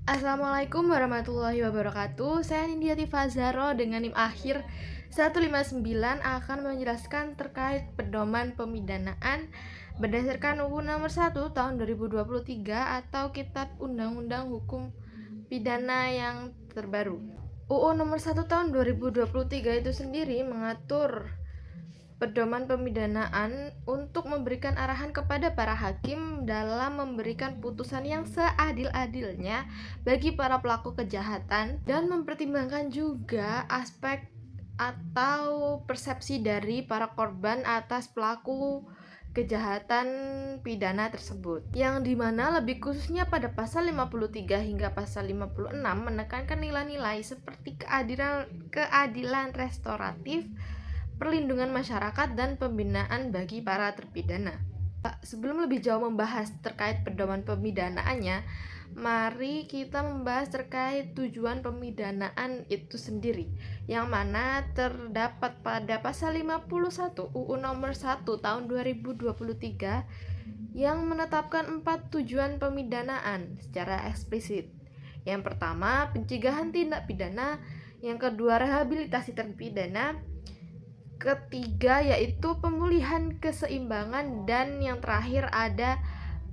Assalamualaikum warahmatullahi wabarakatuh. Saya Nindya Tifazaro dengan NIM akhir 159 akan menjelaskan terkait pedoman pemidanaan berdasarkan UU Nomor 1 Tahun 2023 atau Kitab Undang-Undang Hukum Pidana yang terbaru. UU Nomor 1 Tahun 2023 itu sendiri mengatur pedoman pemidanaan untuk memberikan arahan kepada para hakim dalam memberikan putusan yang seadil-adilnya bagi para pelaku kejahatan dan mempertimbangkan juga aspek atau persepsi dari para korban atas pelaku kejahatan pidana tersebut, yang dimana lebih khususnya pada pasal 53 hingga pasal 56 menekankan nilai-nilai seperti keadilan restoratif, perlindungan masyarakat, dan pembinaan bagi para terpidana. Sebelum lebih jauh membahas terkait pedoman pemidanaannya, mari kita membahas terkait tujuan pemidanaan itu sendiri, yang mana terdapat pada pasal 51 UU Nomor 1 Tahun 2023 yang menetapkan 4 tujuan pemidanaan secara eksplisit. Yang pertama, pencegahan tindak pidana. Yang kedua, rehabilitasi terpidana. Ketiga yaitu pemulihan keseimbangan, dan yang terakhir ada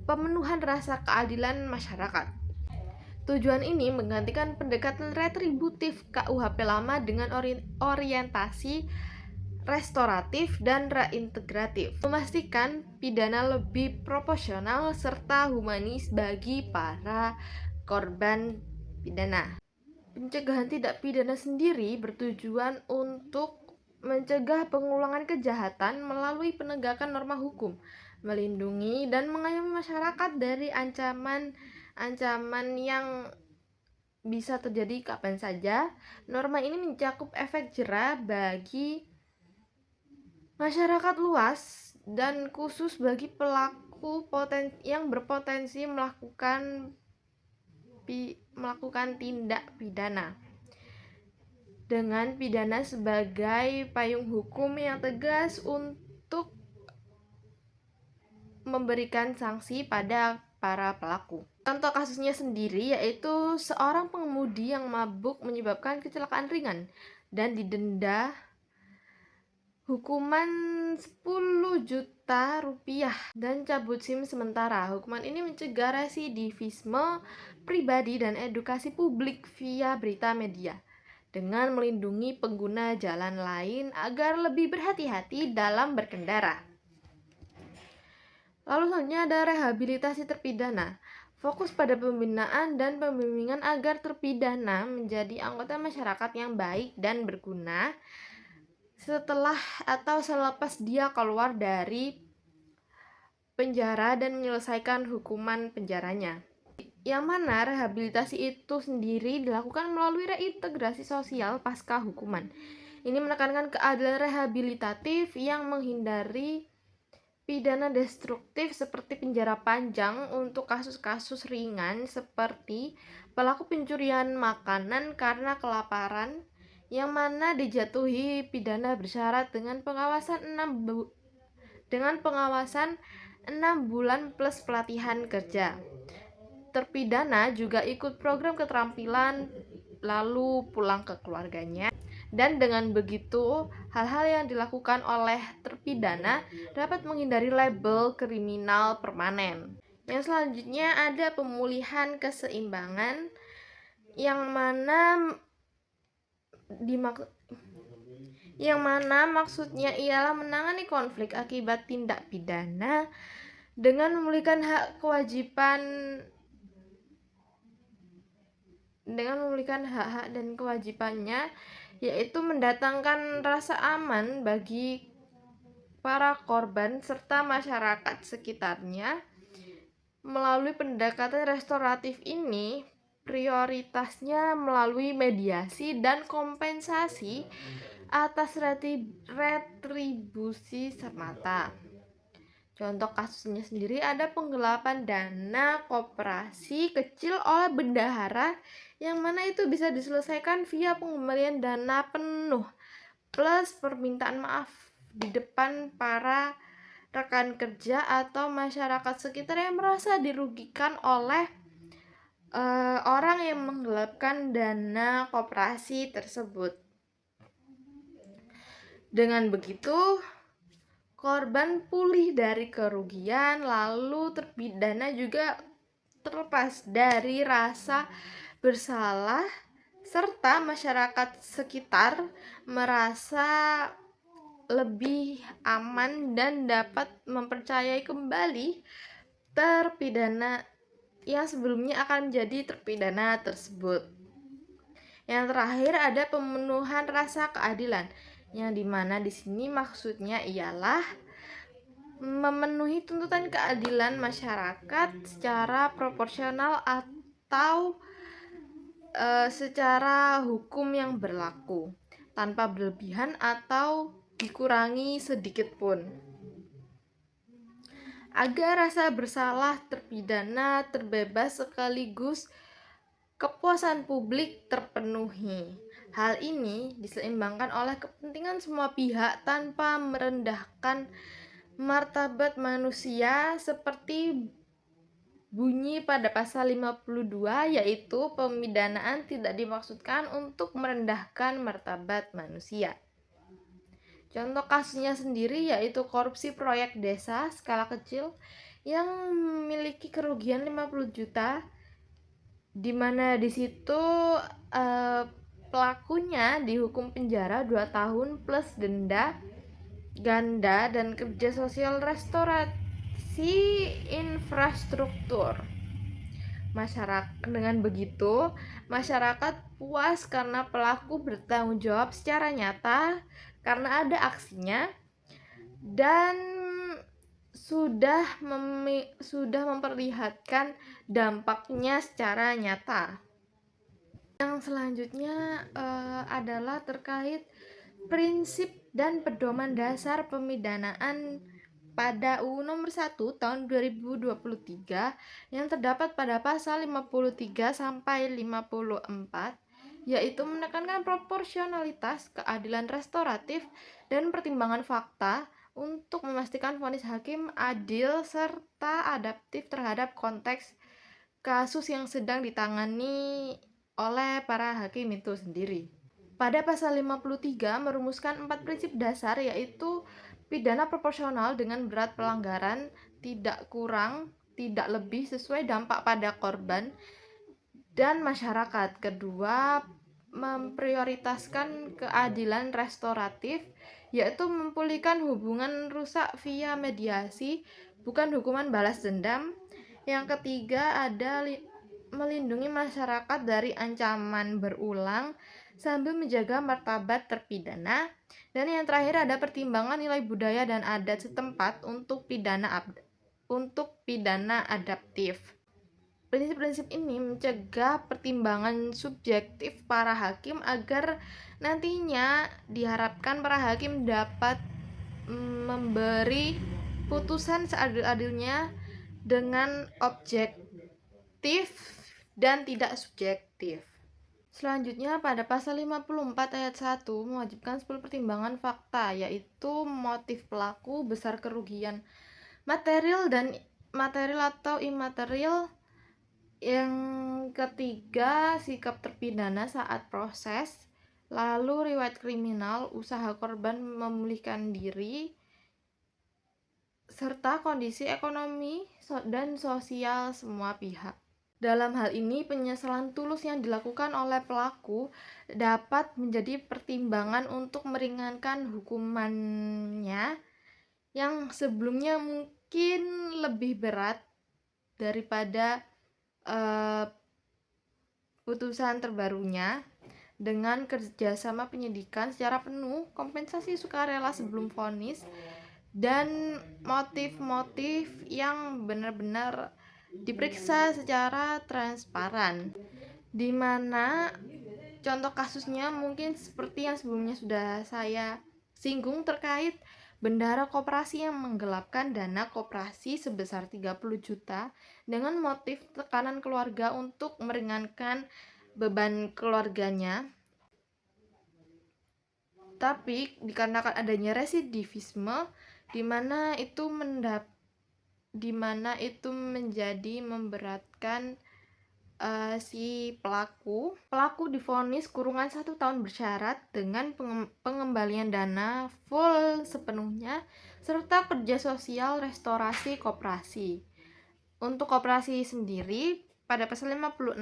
pemenuhan rasa keadilan masyarakat. Tujuan ini menggantikan pendekatan retributif KUHP lama dengan orientasi restoratif dan reintegratif, memastikan pidana lebih proporsional serta humanis bagi para korban pidana. Pencegahan tidak pidana sendiri bertujuan untuk mencegah pengulangan kejahatan melalui penegakan norma hukum, melindungi dan mengayomi masyarakat dari ancaman yang bisa terjadi kapan saja. Norma ini mencakup efek jera bagi masyarakat luas dan khusus bagi pelaku yang berpotensi melakukan tindak pidana, dengan pidana sebagai payung hukum yang tegas untuk memberikan sanksi pada para pelaku. Contoh kasusnya sendiri yaitu seorang pengemudi yang mabuk menyebabkan kecelakaan ringan dan didenda hukuman 10 juta rupiah dan cabut SIM sementara. Hukuman ini mencegah residivisme pribadi dan edukasi publik via berita media, dengan melindungi pengguna jalan lain agar lebih berhati-hati dalam berkendara. Lalu selanjutnya ada rehabilitasi terpidana. Fokus pada pembinaan dan pembimbingan agar terpidana menjadi anggota masyarakat yang baik dan berguna setelah atau selepas dia keluar dari penjara dan menyelesaikan hukuman penjaranya. Yang mana rehabilitasi itu sendiri dilakukan melalui reintegrasi sosial pasca hukuman. Ini menekankan keadilan rehabilitatif yang menghindari pidana destruktif seperti penjara panjang untuk kasus-kasus ringan seperti pelaku pencurian makanan karena kelaparan, yang mana dijatuhi pidana bersyarat dengan pengawasan 6 bulan plus pelatihan kerja. Terpidana juga ikut program keterampilan lalu pulang ke keluarganya. Dan dengan begitu, hal-hal yang dilakukan oleh terpidana dapat menghindari label kriminal permanen. Yang selanjutnya ada pemulihan keseimbangan, yang mana maksudnya ialah menangani konflik akibat tindak pidana dengan memulihkan hak-hak dan kewajibannya, yaitu mendatangkan rasa aman bagi para korban serta masyarakat sekitarnya. Melalui pendekatan restoratif ini, prioritasnya melalui mediasi dan kompensasi atas retribusi semata. Contoh kasusnya sendiri ada penggelapan dana koperasi kecil oleh bendahara, yang mana itu bisa diselesaikan via pengembalian dana penuh plus permintaan maaf di depan para rekan kerja atau masyarakat sekitar yang merasa dirugikan oleh orang yang menggelapkan dana koperasi tersebut. Dengan begitu, korban pulih dari kerugian, lalu terpidana juga terlepas dari rasa bersalah, serta masyarakat sekitar merasa lebih aman dan dapat mempercayai kembali terpidana yang sebelumnya akan menjadi terpidana tersebut. Yang terakhir ada pemenuhan rasa keadilan, yang dimana di sini maksudnya ialah memenuhi tuntutan keadilan masyarakat secara proporsional atau secara hukum yang berlaku, tanpa berlebihan atau dikurangi sedikit pun. Agar rasa bersalah terpidana terbebas sekaligus kepuasan publik terpenuhi. Hal ini diseimbangkan oleh kepentingan semua pihak tanpa merendahkan martabat manusia seperti bunyi pada pasal 52, yaitu pemidanaan tidak dimaksudkan untuk merendahkan martabat manusia. Contoh kasusnya sendiri yaitu korupsi proyek desa skala kecil yang memiliki kerugian 50 juta, di mana di situ pelakunya dihukum penjara 2 tahun plus denda ganda dan kerja sosial restorasi infrastruktur. Dengan begitu, masyarakat puas karena pelaku bertanggung jawab secara nyata karena ada aksinya dan sudah memperlihatkan dampaknya secara nyata. Yang selanjutnya adalah terkait prinsip dan pedoman dasar pemidanaan pada UU Nomor 1 Tahun 2023 yang terdapat pada pasal 53 sampai 54, yaitu menekankan proporsionalitas, keadilan restoratif, dan pertimbangan fakta untuk memastikan vonis hakim adil serta adaptif terhadap konteks kasus yang sedang ditangani oleh para hakim itu sendiri. Pada pasal 53 merumuskan 4 prinsip dasar, yaitu pidana proporsional dengan berat pelanggaran, tidak kurang, tidak lebih, sesuai dampak pada korban dan masyarakat. Kedua, memprioritaskan keadilan restoratif, yaitu memulihkan hubungan rusak via mediasi, bukan hukuman balas dendam. Yang ketiga ada melindungi masyarakat dari ancaman berulang sambil menjaga martabat terpidana. Dan yang terakhir ada pertimbangan nilai budaya dan adat setempat untuk pidana adaptif. Prinsip-prinsip ini mencegah pertimbangan subjektif para hakim agar nantinya diharapkan para hakim dapat memberi putusan seadil-adilnya dengan objektif dan tidak subjektif. Selanjutnya pada pasal 54 ayat 1 mewajibkan 10 pertimbangan fakta, yaitu motif pelaku, besar kerugian material atau imaterial. Yang ketiga, sikap terpidana saat proses, lalu riwayat kriminal, usaha korban memulihkan diri, serta kondisi ekonomi dan sosial semua pihak. Dalam hal ini, penyesalan tulus yang dilakukan oleh pelaku dapat menjadi pertimbangan untuk meringankan hukumannya yang sebelumnya mungkin lebih berat daripada putusan terbarunya, dengan kerjasama penyidikan secara penuh, kompensasi sukarela sebelum vonis, dan motif-motif yang benar-benar diperiksa secara transparan, di mana contoh kasusnya mungkin seperti yang sebelumnya sudah saya singgung terkait bendahara koperasi yang menggelapkan dana koperasi sebesar 30 juta dengan motif tekanan keluarga untuk meringankan beban keluarganya. Tapi dikarenakan adanya residivisme di mana itu menjadi memberatkan si pelaku divonis kurungan 1 tahun bersyarat dengan pengembalian dana full sepenuhnya serta kerja sosial restorasi koperasi. Untuk koperasi sendiri pada pasal 56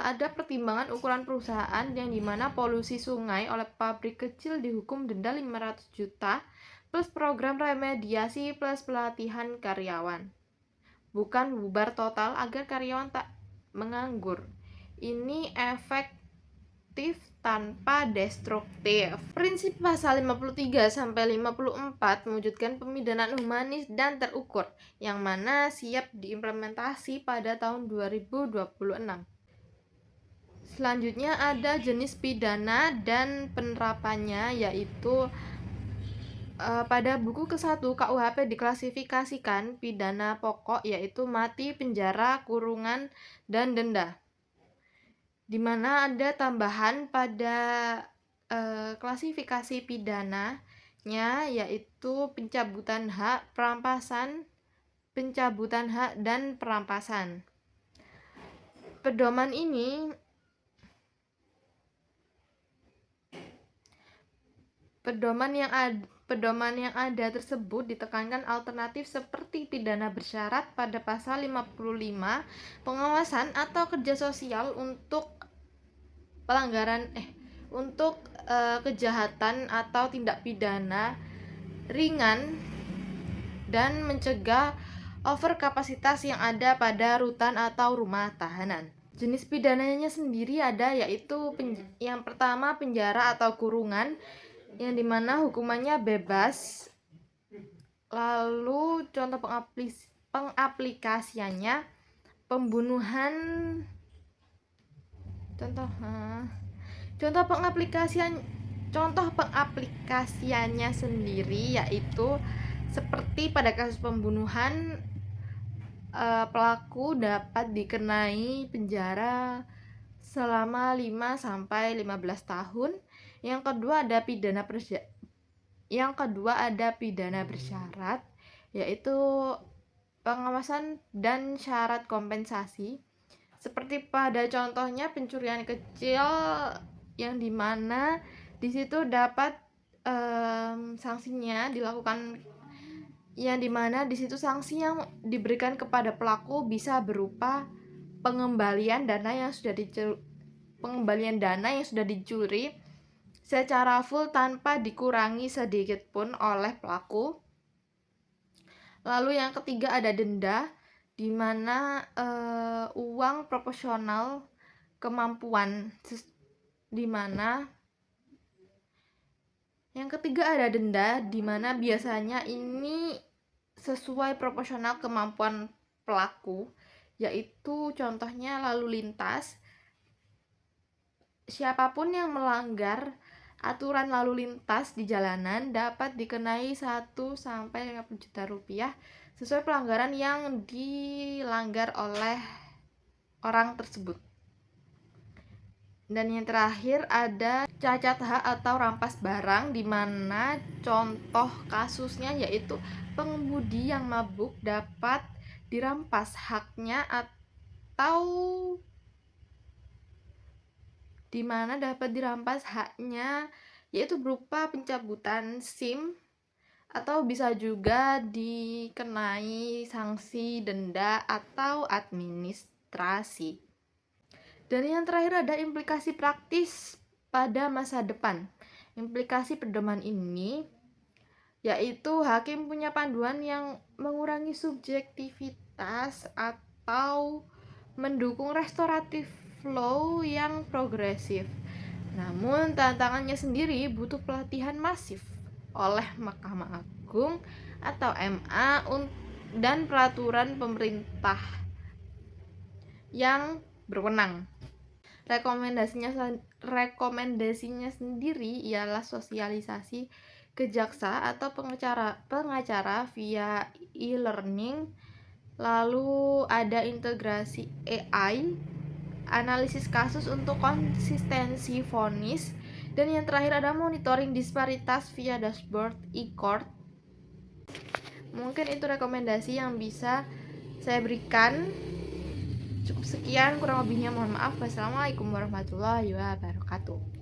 ada pertimbangan ukuran perusahaan yang dimana polusi sungai oleh pabrik kecil dihukum denda 500 juta plus program remediasi plus pelatihan karyawan, bukan bubar total agar karyawan tak menganggur. Ini efektif tanpa destruktif. Prinsip pasal 53 sampai 54 mewujudkan pemidanaan humanis dan terukur yang mana siap diimplementasi pada tahun 2026. Selanjutnya ada jenis pidana dan penerapannya, yaitu pada buku ke-1 KUHP diklasifikasikan pidana pokok yaitu mati, penjara, kurungan, dan denda. Di mana ada tambahan pada klasifikasi pidananya yaitu pencabutan hak, pencabutan hak dan perampasan. Pedoman yang ada tersebut ditekankan alternatif seperti pidana bersyarat pada pasal 55 pengawasan atau kerja sosial untuk kejahatan atau tindak pidana ringan dan mencegah overkapasitas yang ada pada rutan atau rumah tahanan. Jenis pidananya sendiri ada yaitu yang pertama penjara atau kurungan yang dimana hukumannya bebas. Lalu contoh pengaplikasiannya pembunuhan. Contoh pengaplikasiannya sendiri yaitu seperti pada kasus pembunuhan, pelaku dapat dikenai penjara selama 5 sampai 15 tahun. Yang kedua ada pidana bersyarat yaitu pengawasan dan syarat kompensasi seperti pada contohnya pencurian kecil yang dimana di situ dapat sanksinya dilakukan, yang dimana di situ sanksi yang diberikan kepada pelaku bisa berupa pengembalian dana yang sudah dicuri secara full tanpa dikurangi sedikit pun oleh pelaku. Lalu yang ketiga ada denda, di mana uang proporsional kemampuan, yang ketiga ada denda, di mana biasanya ini sesuai proporsional kemampuan pelaku, yaitu contohnya lalu lintas. Siapapun yang melanggar aturan lalu lintas di jalanan dapat dikenai 1 sampai 50 juta rupiah sesuai pelanggaran yang dilanggar oleh orang tersebut. Dan yang terakhir ada cacat hak atau rampas barang, di mana contoh kasusnya yaitu pengemudi yang mabuk dapat dirampas haknya yaitu berupa pencabutan SIM atau bisa juga dikenai sanksi denda atau administrasi. Dan yang terakhir ada implikasi praktis pada masa depan. Implikasi pedoman ini yaitu hakim punya panduan yang mengurangi subjektivitas atau mendukung restoratif flow yang progresif. Namun tantangannya sendiri butuh pelatihan masif oleh Mahkamah Agung atau MA dan peraturan pemerintah yang berwenang. Rekomendasinya sendiri ialah sosialisasi ke jaksa atau pengacara via e-learning. Lalu ada integrasi AI, analisis kasus untuk konsistensi vonis, dan yang terakhir ada monitoring disparitas via dashboard e-court. Mungkin itu rekomendasi yang bisa saya berikan. Cukup sekian, kurang lebihnya mohon maaf. Wassalamualaikum warahmatullahi wabarakatuh.